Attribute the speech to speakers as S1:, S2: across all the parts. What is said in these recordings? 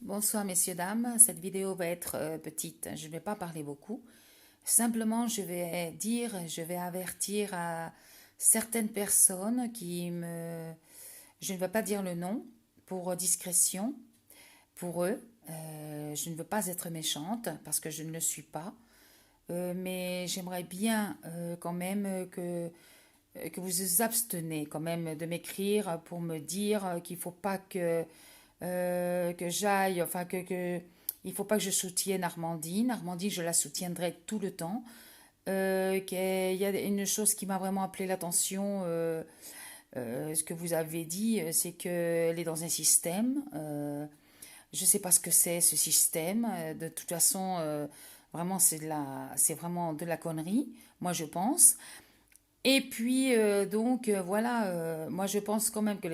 S1: Bonsoir messieurs, dames. Cette vidéo va être petite. Je ne vais pas parler beaucoup. Simplement, je vais avertir à certaines personnes je ne vais pas dire le nom pour discrétion, pour eux. Je ne veux pas être méchante parce que je ne le suis pas. Mais j'aimerais bien quand même que vous vous abstenez quand même de m'écrire pour me dire qu'il ne faut pas que j'aille, enfin il faut pas que je soutienne Armandine. Armandine, je la soutiendrai tout le temps. Qu'il y a une chose qui m'a vraiment appelé l'attention, ce que vous avez dit, c'est qu'elle est dans un système. Je ne sais pas ce que c'est ce système. De toute façon, vraiment, c'est vraiment de la connerie, moi je pense. Et puis, voilà, moi je pense quand même que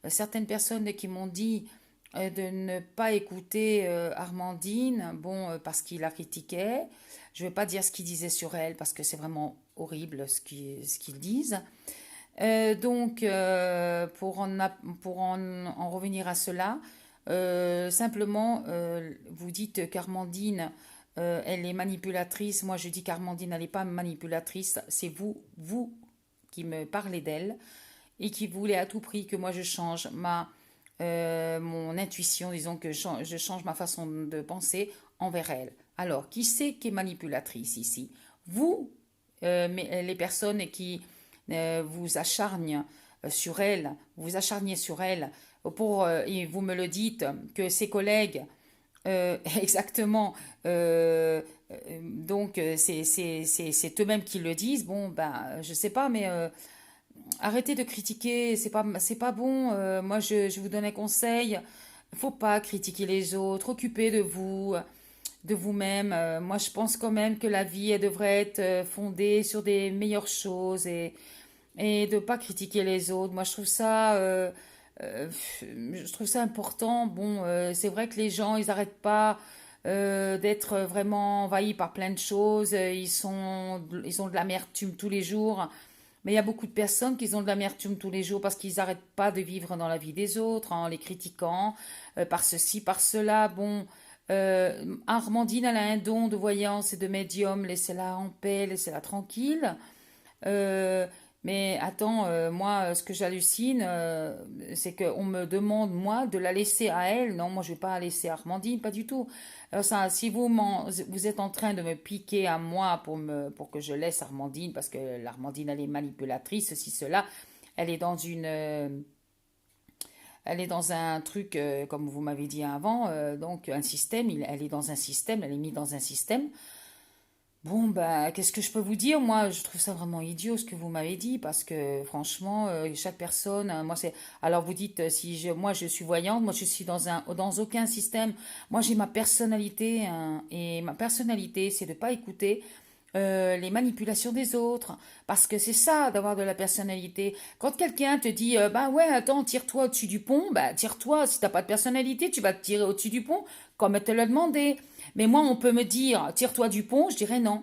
S1: certaines personnes qui m'ont dit de ne pas écouter Armandine, bon, parce qu'il la critiquait. Je ne vais pas dire ce qu'il disait sur elle parce que c'est vraiment horrible ce qu'ils disent. Pour en revenir à cela, simplement, vous dites qu'Armandine, elle est manipulatrice. Moi, je dis qu'Armandine, elle n'est pas manipulatrice. C'est vous qui me parlez d'elle et qui voulez à tout prix que moi je change mon intuition, disons que je change ma façon de penser envers elle. Alors, qui c'est qui est manipulatrice ici? Vous, mais les personnes qui vous acharnent sur elle, vous acharniez sur elle, et vous me le dites, que ses collègues, exactement, c'est eux-mêmes qui le disent, bon, ben, je sais pas, mais arrêtez de critiquer, c'est pas bon. Moi, je vous donne un conseil. Faut pas critiquer les autres. Occupez de vous, de vous-même. Moi, je pense quand même que la vie, elle devrait être fondée sur des meilleures choses et de pas critiquer les autres. Moi, euh, je trouve ça important. Bon, c'est vrai que les gens, ils n'arrêtent pas d'être vraiment envahis par plein de choses. Ils ont de l'amertume tous les jours. Mais il y a beaucoup de personnes qui ont de l'amertume tous les jours parce qu'ils n'arrêtent pas de vivre dans la vie des autres en les critiquant par ceci, par cela. Bon, Armandine, elle a un don de voyance et de médium. Laissez-la en paix, laissez-la tranquille. Euh, mais attends, moi, ce que j'hallucine, c'est qu'on me demande, moi, de la laisser à elle. Non, moi, je vais pas la laisser à Armandine, pas du tout. Alors ça, si vous êtes en train de me piquer à moi pour que je laisse Armandine, parce que l'Armandine, elle est manipulatrice, ceci, cela, elle est dans elle est dans un truc, comme vous m'avez dit avant, donc un système, elle est dans un système, elle est mise dans un système. Bon, bah, qu'est-ce que je peux vous dire? Moi, je trouve ça vraiment idiot ce que vous m'avez dit, parce que franchement, chaque personne, moi, c'est. Alors, vous dites, moi, je suis voyante, moi, je suis dans aucun système. Moi, j'ai ma personnalité, hein, et ma personnalité, c'est de pas écouter les manipulations des autres, parce que c'est ça d'avoir de la personnalité. Quand quelqu'un te dit, bah ouais, attends, tire-toi au-dessus du pont, bah tire-toi. Si t'as pas de personnalité, tu vas te tirer au-dessus du pont, comme elle te l'a demandé. Mais moi, on peut me dire, tire-toi du pont, je dirais non.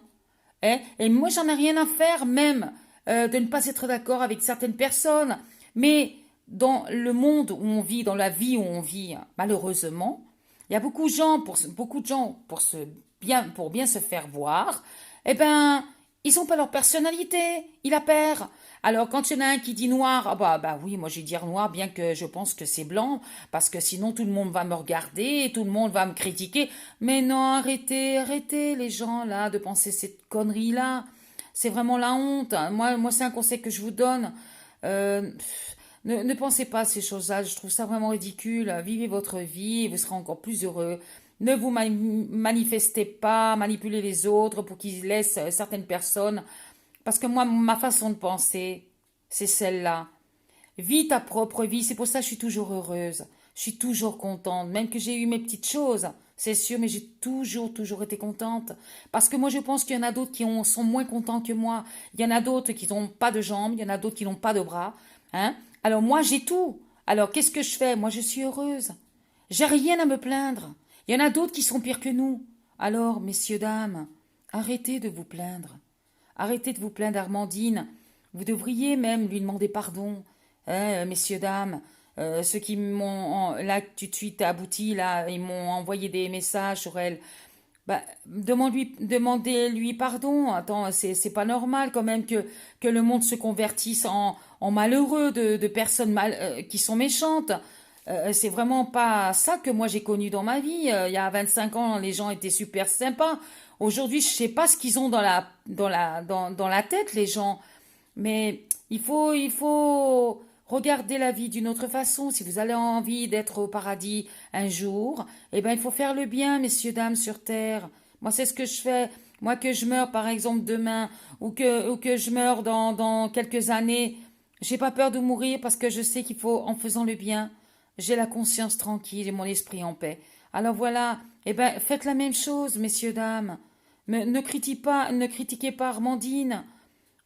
S1: Hein. Et moi, j'en ai rien à faire même de ne pas être d'accord avec certaines personnes. Mais dans le monde où on vit, dans la vie où on vit, malheureusement, il y a beaucoup de gens pour bien se faire voir, eh ben, ils n'ont pas leur personnalité, ils la perdent. Alors, quand il y en a un qui dit noir, ah bah oui, moi je vais dire noir, bien que je pense que c'est blanc, parce que sinon tout le monde va me regarder, tout le monde va me critiquer. Mais non, arrêtez les gens là de penser cette connerie-là. C'est vraiment la honte. Moi c'est un conseil que je vous donne. Ne pensez pas à ces choses-là, je trouve ça vraiment ridicule. Vivez votre vie et vous serez encore plus heureux. Ne vous manifestez pas, manipulez les autres pour qu'ils laissent certaines personnes. Parce que moi, ma façon de penser, c'est celle-là. Vis ta propre vie, c'est pour ça que je suis toujours heureuse. Je suis toujours contente, même que j'ai eu mes petites choses, c'est sûr, mais j'ai toujours été contente. Parce que moi, je pense qu'il y en a d'autres sont moins contents que moi. Il y en a d'autres qui n'ont pas de jambes, il y en a d'autres qui n'ont pas de bras. Hein. Alors moi, j'ai tout. Alors qu'est-ce que je fais? Moi, je suis heureuse. J'ai rien à me plaindre. Il y en a d'autres qui sont pires que nous. Alors, messieurs, dames, arrêtez de vous plaindre. Arrêtez de vous plaindre d'Armandine. Vous devriez même lui demander pardon. Hein, messieurs, dames. ceux qui m'ont, là, tout de suite abouti, là, ils m'ont envoyé des messages sur elle. Bah, demandez-lui pardon. Attends, c'est pas normal quand même que le monde se convertisse en malheureux de personnes qui sont méchantes. C'est vraiment pas ça que moi j'ai connu dans ma vie. Il y a 25 ans, les gens étaient super sympas. Aujourd'hui, je sais pas ce qu'ils ont dans la tête, les gens. Mais il faut regarder la vie d'une autre façon. Si vous avez envie d'être au paradis un jour, eh ben, il faut faire le bien, messieurs, dames, sur terre. Moi, c'est ce que je fais. Moi, que je meurs, par exemple, demain, ou que je meurs dans quelques années, j'ai pas peur de mourir parce que je sais qu'il faut, en faisant le bien, j'ai la conscience tranquille et mon esprit en paix. Alors voilà, eh ben, faites la même chose, messieurs, dames. Ne critiquez pas Armandine.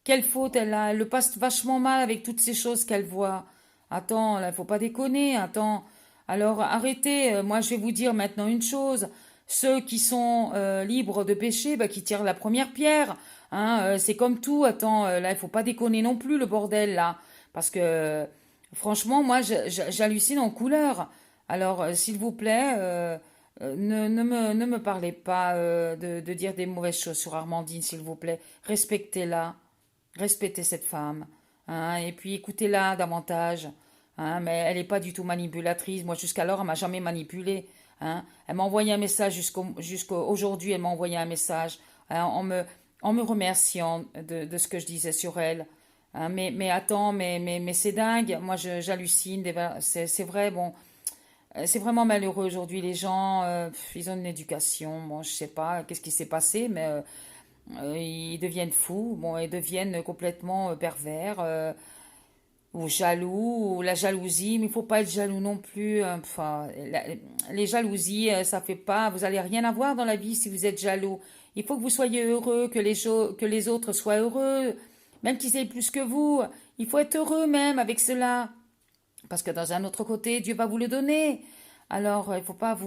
S1: Quelle faute elle a? Elle le passe vachement mal avec toutes ces choses qu'elle voit. Attends, là, faut pas déconner. Attends. Alors arrêtez. Moi, je vais vous dire maintenant une chose. Ceux qui sont libres de péché, bah, qui tirent la première pierre. Hein, c'est comme tout. Attends, là, il faut pas déconner non plus le bordel là, parce que franchement, moi, j'hallucine en couleur. Alors, s'il vous plaît, ne me parlez pas de dire des mauvaises choses sur Armandine, s'il vous plaît. Respectez-la. Respectez cette femme, hein, et puis écoutez-la davantage. Hein, mais elle n'est pas du tout manipulatrice. Moi, jusqu'alors, elle m'a jamais manipulée. Hein. Elle m'a envoyé un message jusqu'au aujourd'hui. Elle m'a envoyé un message hein, en me remerciant de ce que je disais sur elle. Hein, mais attends, mais c'est dingue. Moi, j'hallucine. C'est vrai, bon, c'est vraiment malheureux aujourd'hui. Les gens, ils ont une éducation. Bon, je sais pas qu'est-ce qui s'est passé, mais ils deviennent fous, bon, ils deviennent complètement pervers ou jaloux, ou la jalousie, mais il faut pas être jaloux non plus. Enfin, les jalousies, ça fait pas, vous allez rien avoir dans la vie si vous êtes jaloux. Il faut que vous soyez heureux, que les autres soient heureux, même qu'ils aient plus que vous. Il faut être heureux même avec cela, parce que dans un autre côté, Dieu va vous le donner. Alors, il faut pas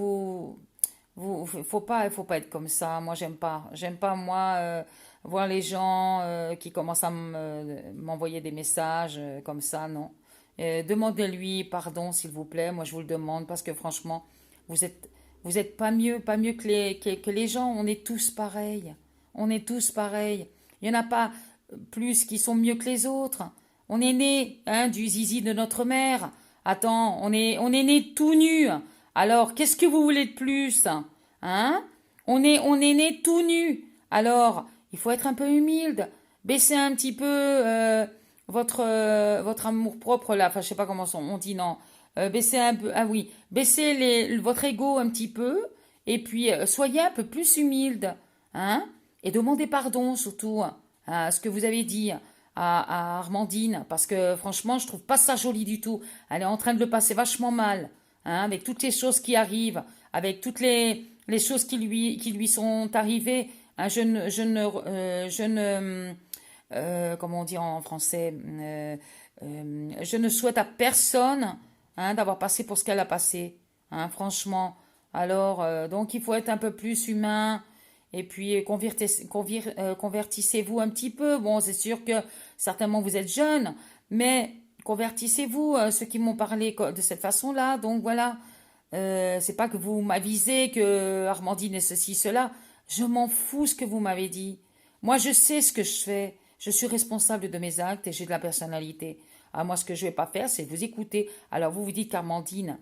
S1: il faut pas être comme ça. Moi, j'aime pas moi voir les gens qui commencent à m'envoyer des messages comme ça, non. Demandez-lui pardon, s'il vous plaît. Moi, je vous le demande parce que franchement, vous êtes, vous êtes pas mieux que les gens. On est tous pareils. On est tous pareils. Il y en a pas plus qui sont mieux que les autres. On est né, hein, du zizi de notre mère. Attends, on est né tout nu. Alors, qu'est-ce que vous voulez de plus? Hein? On est né tout nu. Alors, il faut être un peu humilde. Baissez un petit peu votre amour-propre, là. Enfin, je sais pas comment on dit, non. Baissez un peu, ah oui. Baissez votre ego un petit peu. Et puis, soyez un peu plus humilde. Hein? Et demandez pardon, surtout, hein, à ce que vous avez dit à Armandine. Parce que, franchement, je trouve pas ça joli du tout. Elle est en train de le passer vachement mal. Hein, avec toutes les choses qui arrivent, avec toutes les choses qui lui sont arrivées. Hein, je ne comment on dit en français, je ne souhaite à personne hein, d'avoir passé pour ce qu'elle a passé. Hein, franchement. Alors, donc il faut être un peu plus humain. Et puis, convertissez-vous un petit peu. Bon, c'est sûr que certainement vous êtes jeune, mais convertissez-vous, ceux qui m'ont parlé de cette façon-là. Donc voilà, c'est pas que vous m'avisez que Armandine est ceci, cela. Je m'en fous ce que vous m'avez dit. Moi, je sais ce que je fais. Je suis responsable de mes actes et j'ai de la personnalité. Ah, moi, ce que je vais pas faire, c'est vous écouter. Alors, vous vous dites qu'Armandine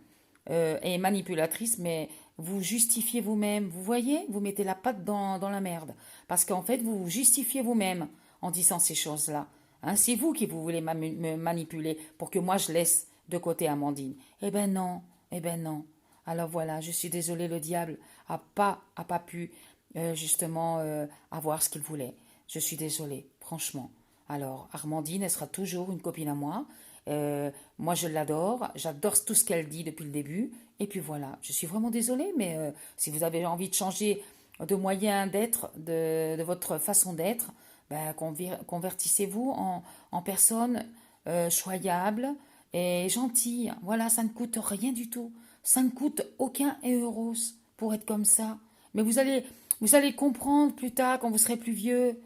S1: est manipulatrice, mais vous justifiez vous-même. Vous voyez, vous mettez la patte dans la merde. Parce qu'en fait, vous vous justifiez vous-même en disant ces choses-là. Hein, c'est vous qui vous voulez me manipuler pour que moi je laisse de côté Amandine. Eh ben non, eh ben non. Alors voilà, je suis désolée, le diable a pas pu justement avoir ce qu'il voulait. Je suis désolée, franchement. Alors, Armandine, elle sera toujours une copine à moi. Moi, je l'adore. J'adore tout ce qu'elle dit depuis le début. Et puis voilà, je suis vraiment désolée, mais si vous avez envie de changer de moyen d'être, de votre façon d'être, ben, convertissez-vous en personne choyable et gentille. Voilà, ça ne coûte rien du tout. Ça ne coûte aucun euros pour être comme ça. Mais vous allez comprendre plus tard quand vous serez plus vieux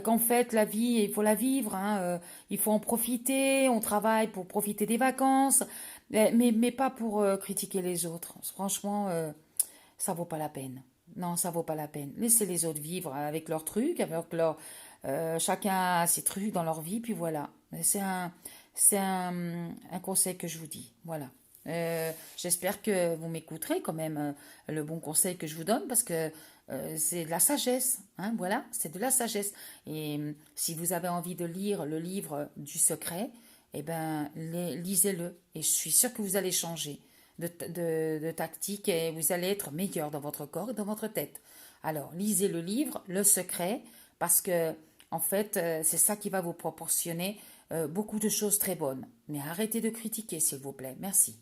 S1: qu'en fait la vie il faut la vivre, hein, il faut en profiter, on travaille pour profiter des vacances, Mais pas pour critiquer les autres. Franchement, ça vaut pas la peine. Non, ça vaut pas la peine. Laissez les autres vivre avec leurs trucs, avec leur, chacun a ses trucs dans leur vie, puis voilà. C'est un conseil que je vous dis. Voilà. J'espère que vous m'écouterez quand même le bon conseil que je vous donne parce que c'est de la sagesse. Hein, voilà, c'est de la sagesse. Et si vous avez envie de lire le livre du secret, eh ben, lisez-le. Et je suis sûre que vous allez changer de tactique et vous allez être meilleur dans votre corps et dans votre tête. Alors, lisez le livre, Le Secret, parce que, en fait, c'est ça qui va vous proportionner beaucoup de choses très bonnes. Mais arrêtez de critiquer, s'il vous plaît. Merci.